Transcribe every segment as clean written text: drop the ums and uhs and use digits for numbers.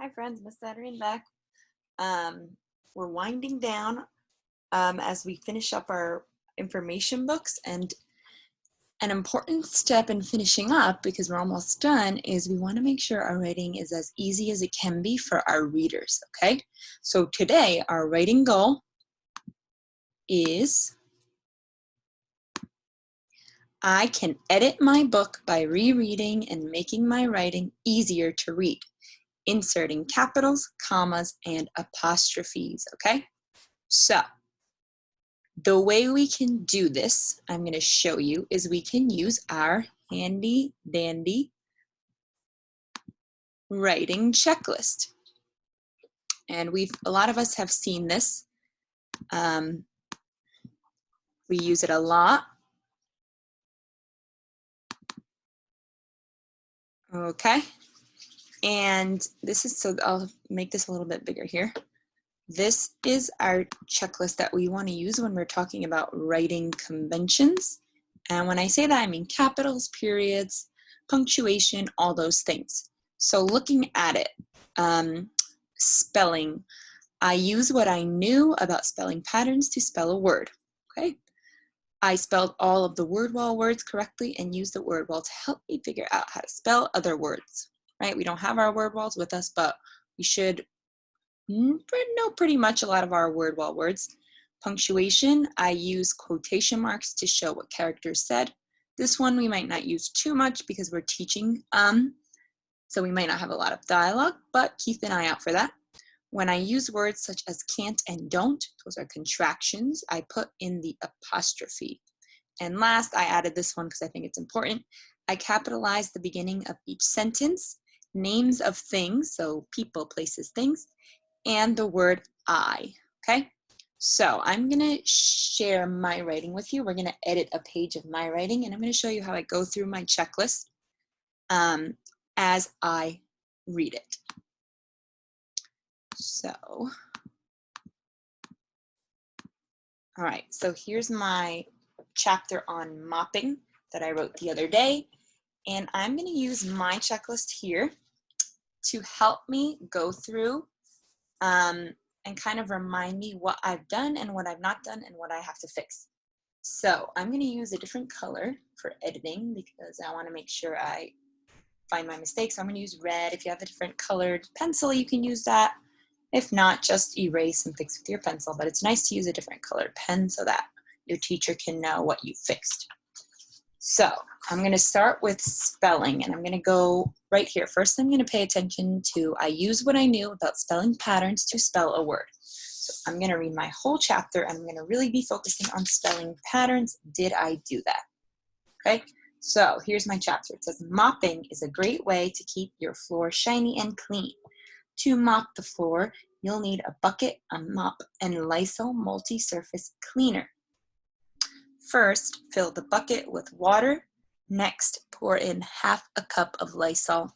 Hi friends, Miss Saturine back. We're winding down as we finish up our information books, and an important step in finishing up, because we're almost done, is we want to make sure our writing is as easy as it can be for our readers, okay? So today our writing goal is I can edit my book by rereading and making my writing easier to read, inserting capitals, commas, and apostrophes, okay? So the way we can do this, I'm going to show you, is we can use our handy dandy writing checklist. And a lot of us have seen this. We use it a lot. Okay. And this is, so I'll make this a little bit bigger here. This is our checklist that we want to use when we're talking about writing conventions. And when I say that, I mean capitals, periods, punctuation, all those things. So looking at it, spelling, I use what I knew about spelling patterns to spell a word, okay? I spelled all of the word wall words correctly and used the word wall to help me figure out how to spell other words, right? We don't have our word walls with us, but we should know pretty much a lot of our word wall words. Punctuation, I use quotation marks to show what characters said. This one we might not use too much because we're teaching, so we might not have a lot of dialogue, but keep an eye out for that. When I use words such as can't and don't, those are contractions, I put in the apostrophe. And last, I added this one because I think it's important. I capitalize the beginning of each sentence, names of things, so people, places, things, and the word I, okay? So I'm gonna share my writing with you. We're gonna edit a page of my writing, and I'm gonna show you how I go through my checklist as I read it. So, all right, so here's my chapter on mopping that I wrote the other day, and I'm gonna use my checklist here to help me go through and kind of remind me what I've done and what I've not done and what I have to fix. So I'm going to use a different color for editing because I want to make sure I find my mistakes. So I'm going to use red. If you have a different colored pencil, you can use that. If not, just erase and fix with your pencil. But it's nice to use a different colored pen so that your teacher can know what you fixed. So I'm going to start with spelling, and I'm going to go right here. First, I'm going to pay attention to, I use what I knew about spelling patterns to spell a word. So I'm going to read my whole chapter, and I'm going to really be focusing on spelling patterns. Did I do that? Okay, so here's my chapter. It says, mopping is a great way to keep your floor shiny and clean. To mop the floor, you'll need a bucket, a mop, and Lysol multi-surface cleaner. First, fill the bucket with water. Next, pour in half a cup of Lysol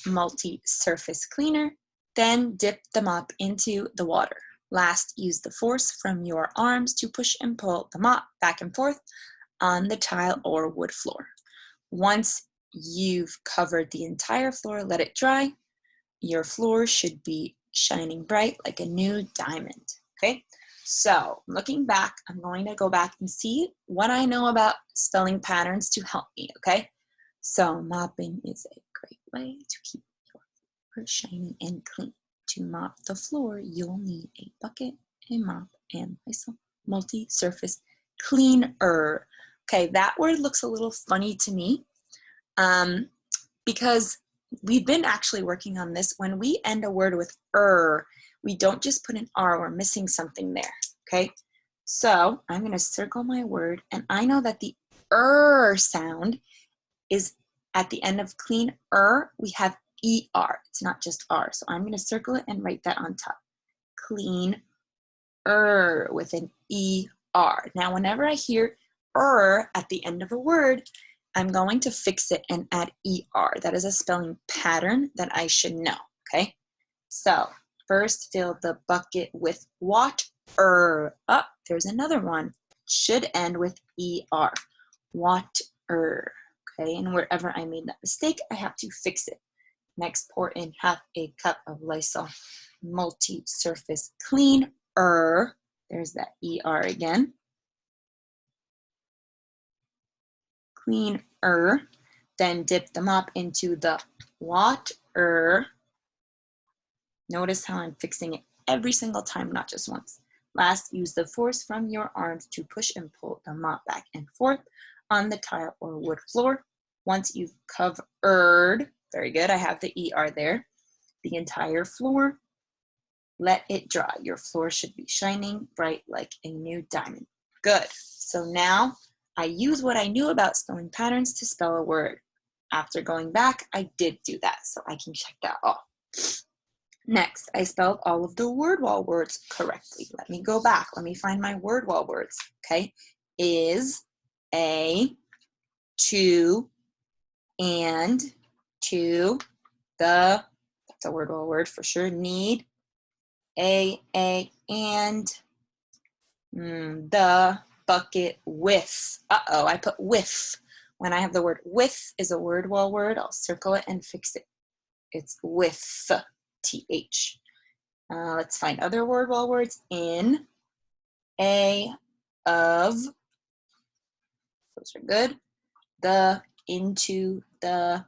multi-surface cleaner. Then dip the mop into the water. Last, use the force from your arms to push and pull the mop back and forth on the tile or wood floor. Once you've covered the entire floor, let it dry. Your floor should be shining bright like a new diamond, okay? So looking back, I'm going to go back and see what I know about spelling patterns to help me, okay? So mopping is a great way to keep your floor shiny and clean. To mop the floor, you'll need a bucket, a mop, and Lysol multi-surface cleaner. Okay, that word looks a little funny to me because we've been actually working on this. When we end a word with we don't just put an R, we're missing something there, okay? So I'm gonna circle my word, and I know that the sound is at the end of clean we have ER, it's not just R. So I'm gonna circle it and write that on top. Clean with an ER. Now, whenever I hear at the end of a word, I'm going to fix it and add ER. That is a spelling pattern that I should know, okay? So first, fill the bucket with water. Oh, there's another one. Should end with ER. Water. Okay, and wherever I made that mistake, I have to fix it. Next, pour in half a cup of Lysol multi-surface cleaner. There's that ER again. Cleaner. Then dip the mop into the water. Notice how I'm fixing it every single time, not just once. Last, use the force from your arms to push and pull the mop back and forth on the tile or wood floor. Once you've covered, very good, I have the ER there, the entire floor, let it dry. Your floor should be shining bright like a new diamond. Good. So now I use what I knew about spelling patterns to spell a word. After going back, I did do that, so I can check that off. Next, I spelled all of the word wall words correctly. Let me go back. Let me find my word wall words. Okay. Is, a, to, and, to, the, that's a word wall word for sure, need, and, the, bucket, with. Uh-oh, I put with. When I have the word with is a word wall word, I'll circle it and fix it. It's with, TH. Let's find other word wall words. In, a, of, those are good. The, into, the,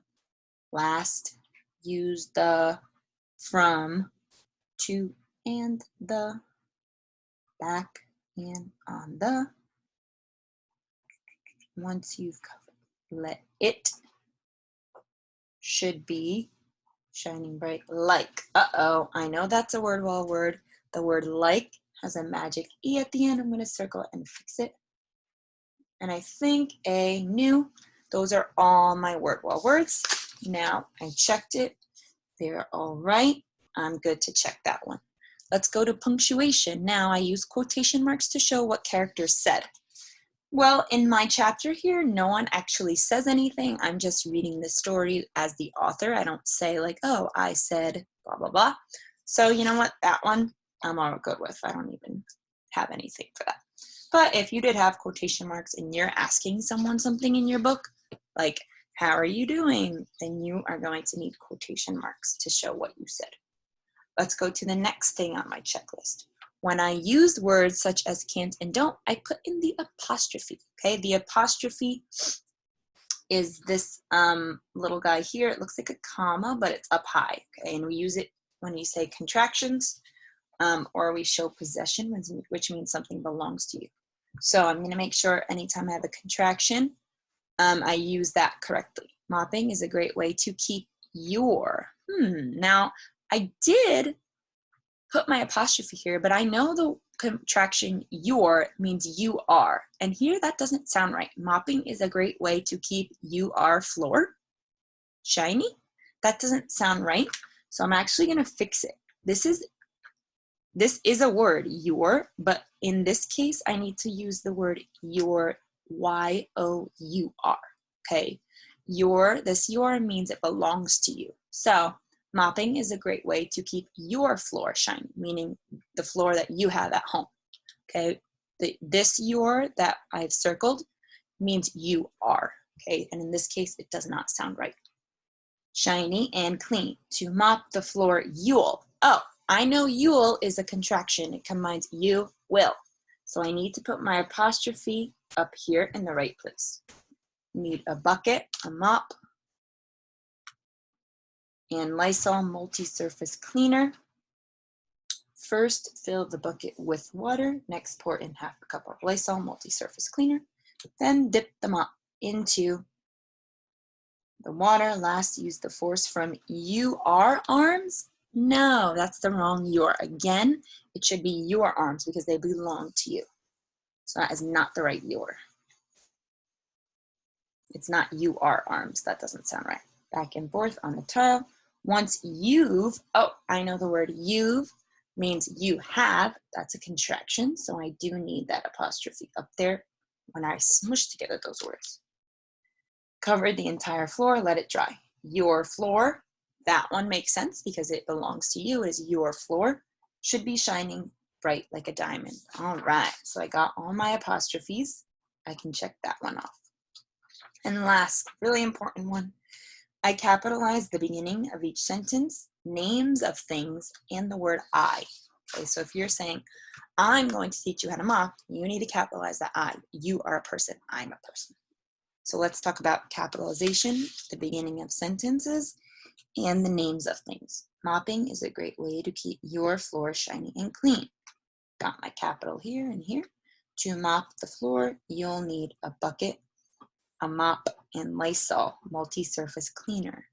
last, use the, from, to, and the, back, and on the. Once you've covered, let it, should be, shining bright like. Uh-oh, I know that's a word wall word. The word like has a magic E at the end. I'm going to circle it and fix it. And I think a, new. Those are all my word wall words. Now I checked it. They're all right. I'm good to check that one. Let's go to punctuation. Now I use quotation marks to show what characters said. Well, in my chapter here, no one actually says anything. I'm just reading the story as the author. I don't say like, oh, I said blah, blah, blah. So you know what? That one I'm all good with. I don't even have anything for that. But if you did have quotation marks and you're asking someone something in your book, like, how are you doing? Then you are going to need quotation marks to show what you said. Let's go to the next thing on my checklist. When I use words such as can't and don't, I put in the apostrophe, okay? The apostrophe is this little guy here. It looks like a comma, but it's up high, okay? And we use it when we say contractions or we show possession, which means something belongs to you. So I'm gonna make sure anytime I have a contraction, I use that correctly. Mopping is a great way to keep your. Now, I did put my apostrophe here, but I know the contraction your means you are. And here that doesn't sound right. Mopping is a great way to keep your floor shiny. That doesn't sound right. So I'm actually going to fix it. This is a word, your, but in this case, I need to use the word your, Y-O-U-R, okay? This your means it belongs to you. So mopping is a great way to keep your floor shiny, meaning the floor that you have at home, okay? This your that I've circled means you are, okay? And in this case, it does not sound right. Shiny and clean. To mop the floor, you'll. Oh, I know you'll is a contraction. It combines you, will. So I need to put my apostrophe up here in the right place. Need a bucket, a mop, and Lysol multi-surface cleaner. First, fill the bucket with water. Next, pour in half a cup of Lysol multi-surface cleaner. Then dip the mop into the water. Last, use the force from your arms. No, that's the wrong your. Again, it should be your arms because they belong to you. So that is not the right your. It's not you are arms. That doesn't sound right. Back and forth on the tile. Once you've, oh, I know the word you've means you have. That's a contraction. So I do need that apostrophe up there when I smush together those words. Cover the entire floor, let it dry. Your floor, that one makes sense because it belongs to you, is your floor, should be shining bright like a diamond. All right, so I got all my apostrophes. I can check that one off. And last, really important one, I capitalize the beginning of each sentence, names of things, and the word I. Okay, so if you're saying, I'm going to teach you how to mop, you need to capitalize that I. You are a person, I'm a person. So let's talk about capitalization, the beginning of sentences, and the names of things. Mopping is a great way to keep your floor shiny and clean. Got my capital here and here. To mop the floor, you'll need a bucket, a mop, and Lysol multi-surface cleaner.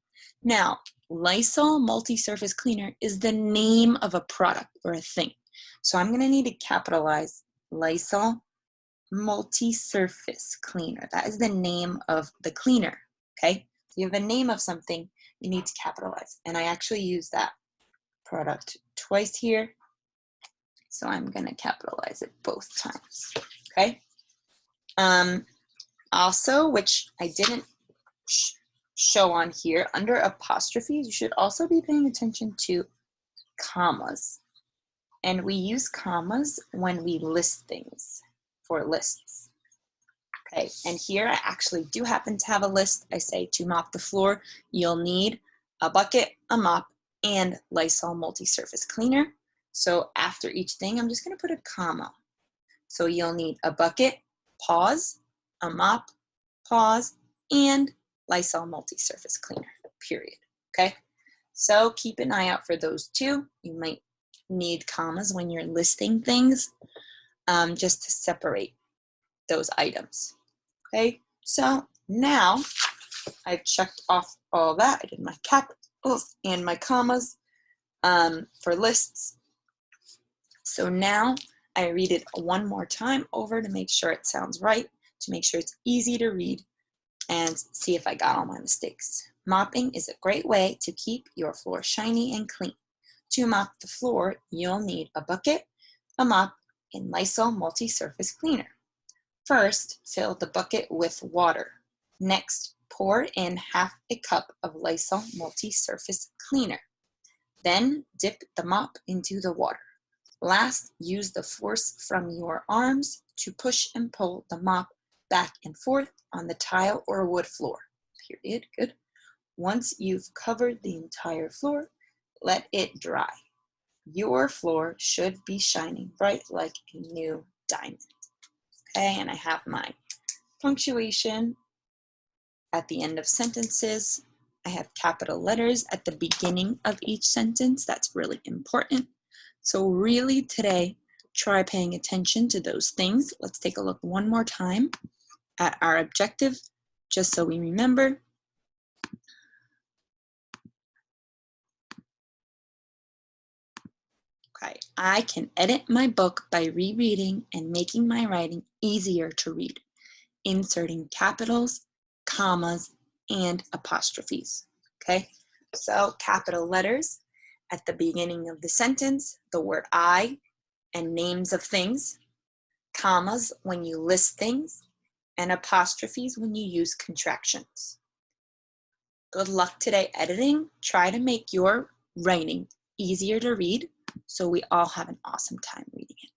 Now, Lysol multi-surface cleaner is the name of a product or a thing. So I'm gonna need to capitalize Lysol multi-surface cleaner. That is the name of the cleaner, okay? So you have the name of something, you need to capitalize. And I actually use that product twice here. So I'm gonna capitalize it both times, okay? Also, which I didn't show on here, under apostrophes, you should also be paying attention to commas. And we use commas when we list things for lists. Okay, and here I actually do happen to have a list. I say to mop the floor, you'll need a bucket, a mop, and Lysol multi-surface cleaner. So after each thing, I'm just gonna put a comma. So you'll need a bucket, pause, a mop, pause, and Lysol multi-surface cleaner, period, okay? So keep an eye out for those two. You might need commas when you're listing things, just to separate those items, okay? So now I've checked off all that. I did my capitals and my commas for lists. So now I read it one more time over to make sure it sounds right, to make sure it's easy to read, and see if I got all my mistakes. Mopping is a great way to keep your floor shiny and clean. To mop the floor, you'll need a bucket, a mop, and Lysol multi-surface cleaner. First, fill the bucket with water. Next, pour in half a cup of Lysol multi-surface cleaner. Then, dip the mop into the water. Last, use the force from your arms to push and pull the mop back and forth on the tile or wood floor, period, good. Once you've covered the entire floor, let it dry. Your floor should be shining bright like a new diamond. Okay, and I have my punctuation at the end of sentences. I have capital letters at the beginning of each sentence. That's really important. So really today, try paying attention to those things. Let's take a look one more time at our objective, just so we remember. Okay, I can edit my book by rereading and making my writing easier to read, inserting capitals, commas, and apostrophes. Okay, so capital letters at the beginning of the sentence, the word I, and names of things, commas when you list things, and apostrophes when you use contractions. Good luck today editing. Try to make your writing easier to read so we all have an awesome time reading it.